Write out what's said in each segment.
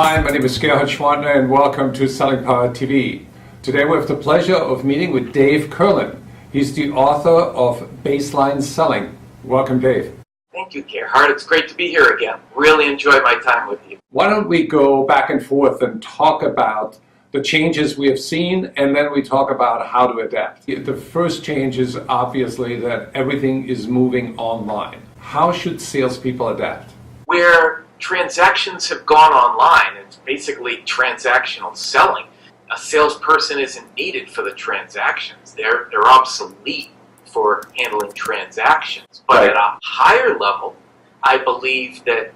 Hi, my name is Gerhard Schwantner and welcome to Selling Power TV. Today we have the pleasure of meeting with Dave Kurlan. He's the author of Baseline Selling. Welcome, Dave. Thank you, Gerhard. It's great to be here again. Really enjoy my time with you. Why don't we go back and forth and talk about the changes we have seen, and then we talk about how to adapt. The first change is obviously that everything is moving online. How should salespeople adapt? Where transactions have gone online, it's basically transactional selling. A salesperson isn't needed for the transactions. They're obsolete for handling transactions. But Right. at a higher level, I believe that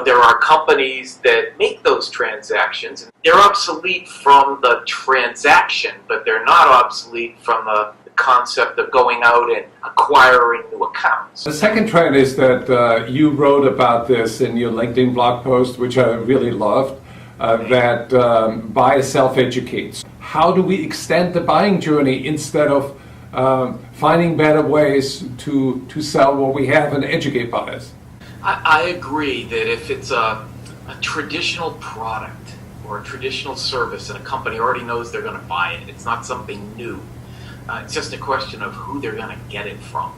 there are companies that make those transactions, and they're obsolete from the transaction, but they're not obsolete from the concept of going out and acquiring new accounts. The second trend is that you wrote about this in your LinkedIn blog post, which I really loved, that buyers self-educate. How do we extend the buying journey instead of finding better ways to sell what we have and educate buyers? I agree that if it's a traditional product or a traditional service and a company already knows they're going to buy it, it's not something new, it's just a question of who they're going to get it from,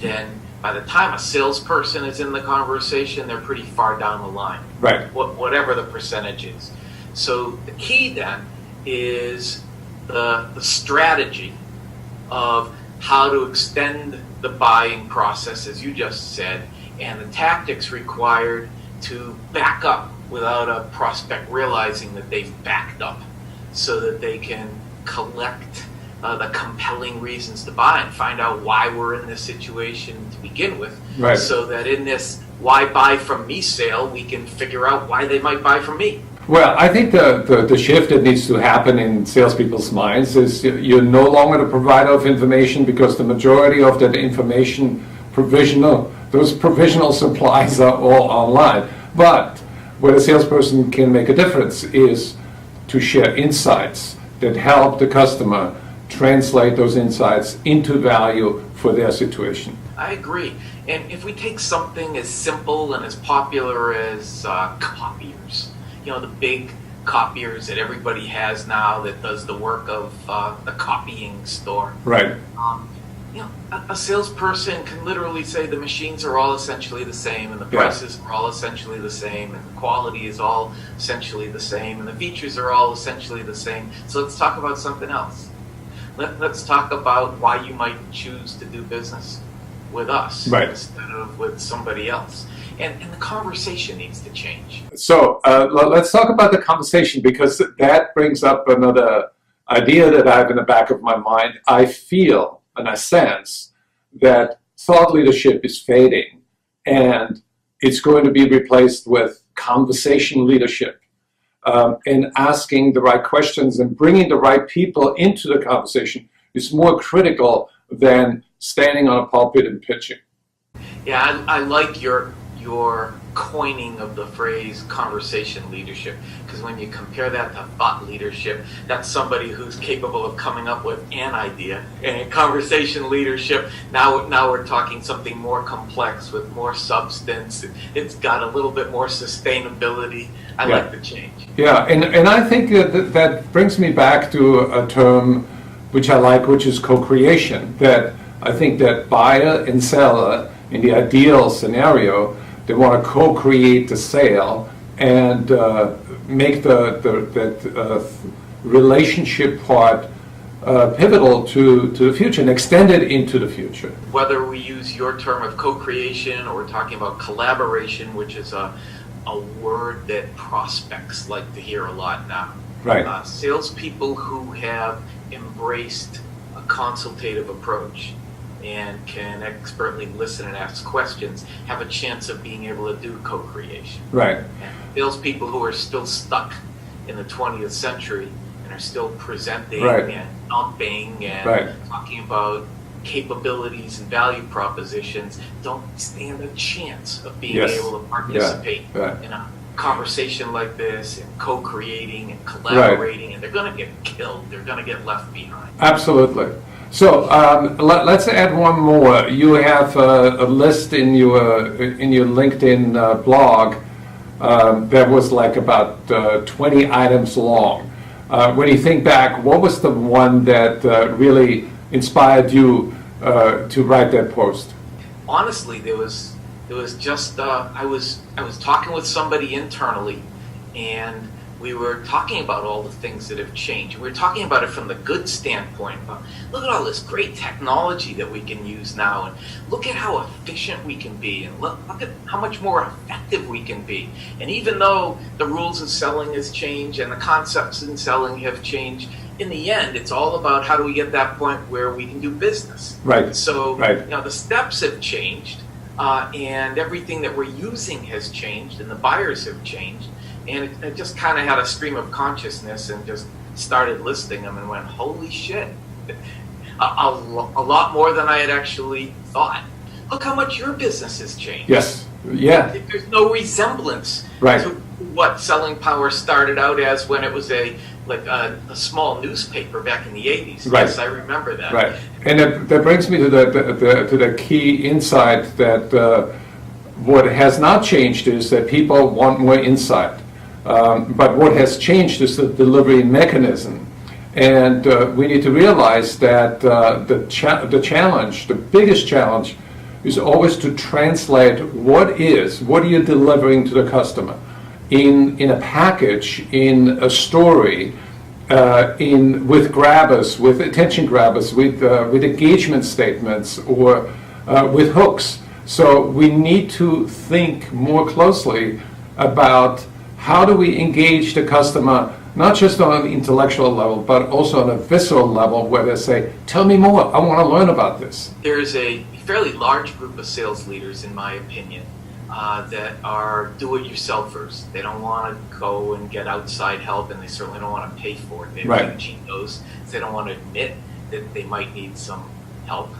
then by the time a salesperson is in the conversation, they're pretty far down the line, Right. Whatever the percentage is. So the key then is the strategy of how to extend the buying process, as you just said, and the tactics required to back up without a prospect realizing that they've backed up, so that they can collect the compelling reasons to buy and find out why we're in this situation to begin with, Right. so that in this why buy from me sale, we can figure out why they might buy from me. Well, I think the shift that needs to happen in salespeople's minds is you're no longer the provider of information, because the majority of that information those provisional supplies are all online. But where a salesperson can make a difference is to share insights that help the customer translate those insights into value for their situation. I agree. And if we take something as simple and as popular as copiers, the big copiers that everybody has now that does the work of the copying store. Right. A salesperson can literally say the machines are all essentially the same, and the prices are all essentially the same, and the quality is all essentially the same, and the features are all essentially the same. So let's talk about something else. Let's talk about why you might choose to do business with us, right, instead of with somebody else. And the conversation needs to change. So let's talk about the conversation, because that brings up another idea that I have in the back of my mind. I feel and I sense that thought leadership is fading, and it's going to be replaced with conversation leadership, and asking the right questions and bringing the right people into the conversation is more critical than standing on a pulpit and pitching. Yeah, I like your coining of the phrase conversation leadership, because when you compare that to thought leadership, that's somebody who's capable of coming up with an idea. And conversation leadership, now we're talking something more complex with more substance. It's got a little bit more sustainability. I like the change. Yeah, and I think that brings me back to a term which I like, which is co-creation. That I think that buyer and seller, in the ideal scenario, they want to co-create the sale and make that relationship part pivotal to the future and extend it into the future. Whether we use your term of co-creation or we're talking about collaboration, which is a word that prospects like to hear a lot now. Right. Salespeople who have embraced a consultative approach and can expertly listen and ask questions have a chance of being able to do co-creation. Right. And salespeople who are still stuck in the 20th century and are still presenting and dumping and talking about capabilities and value propositions don't stand a chance of being able to participate in a conversation like this and co-creating and collaborating, and they're going to get killed. They're going to get left behind. Absolutely. So let's add one more. You have a list in your LinkedIn blog that was like about 20 items long. When you think back, what was the one that really inspired you to write that post? Honestly, there was just I was talking with somebody internally, and we were talking about all the things that have changed. We were talking about it from the good standpoint. Look at all this great technology that we can use now, and look at how efficient we can be, and look at how much more effective we can be. And even though the rules of selling has changed and the concepts in selling have changed, in the end, it's all about how do we get that point where we can do business. Right. So, right. The steps have changed, and everything that we're using has changed, and the buyers have changed. And it just kind of had a stream of consciousness and just started listing them and went, holy shit, a lot more than I had actually thought. Look how much your business has changed. Yes, yeah. There's no resemblance to what Selling Power started out as when it was a small newspaper back in the 80s. Right. Yes, I remember that. Right, and that brings me to the key insight that what has not changed is that people want more insight. But what has changed is the delivery mechanism. And we need to realize that the challenge, the biggest challenge, is always to translate what are you delivering to the customer in a package, in a story, with grabbers, with attention grabbers, with engagement statements, or with hooks. So we need to think more closely about how do we engage the customer, not just on an intellectual level, but also on a visceral level, where they say, tell me more, I want to learn about this. There's a fairly large group of sales leaders, in my opinion, that are do-it-yourselfers. They don't want to go and get outside help, and they certainly don't want to pay for it. They're huge egos. They don't want to admit that they might need some help,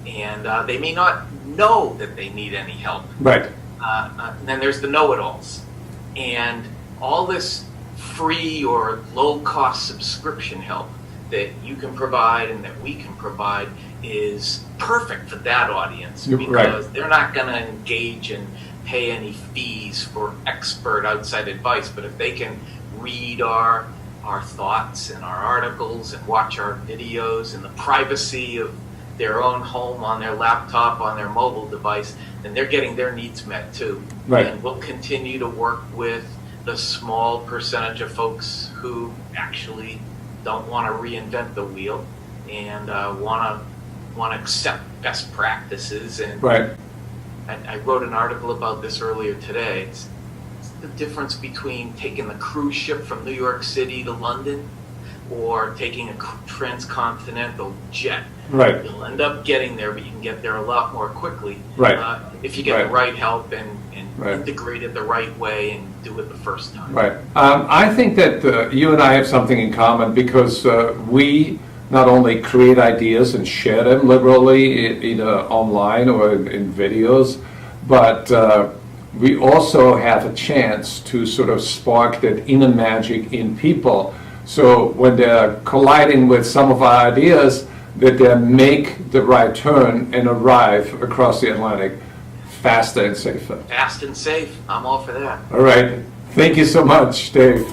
and they may not know that they need any help. Right. And then there's the know-it-alls. And all this free or low-cost subscription help that you can provide and that we can provide is perfect for that audience, because they're not going to engage and pay any fees for expert outside advice. But if they can read our thoughts and our articles and watch our videos in the privacy of their own home, on their laptop, on their mobile device, then they're getting their needs met too. Right. And we'll continue to work with the small percentage of folks who actually don't want to reinvent the wheel and want to accept best practices. And I wrote an article about this earlier today. It's the difference between taking the cruise ship from New York City to London or taking a transcontinental jet. Right. You'll end up getting there, but you can get there a lot more quickly if you get the right help and integrate it the right way and do it the first time. Right. I think that you and I have something in common, because we not only create ideas and share them liberally, either online or in videos, but we also have a chance to sort of spark that inner magic in people. So when they're colliding with some of our ideas, that they make the right turn and arrive across the Atlantic faster and safer. Fast and safe. I'm all for that. All right. Thank you so much, Dave.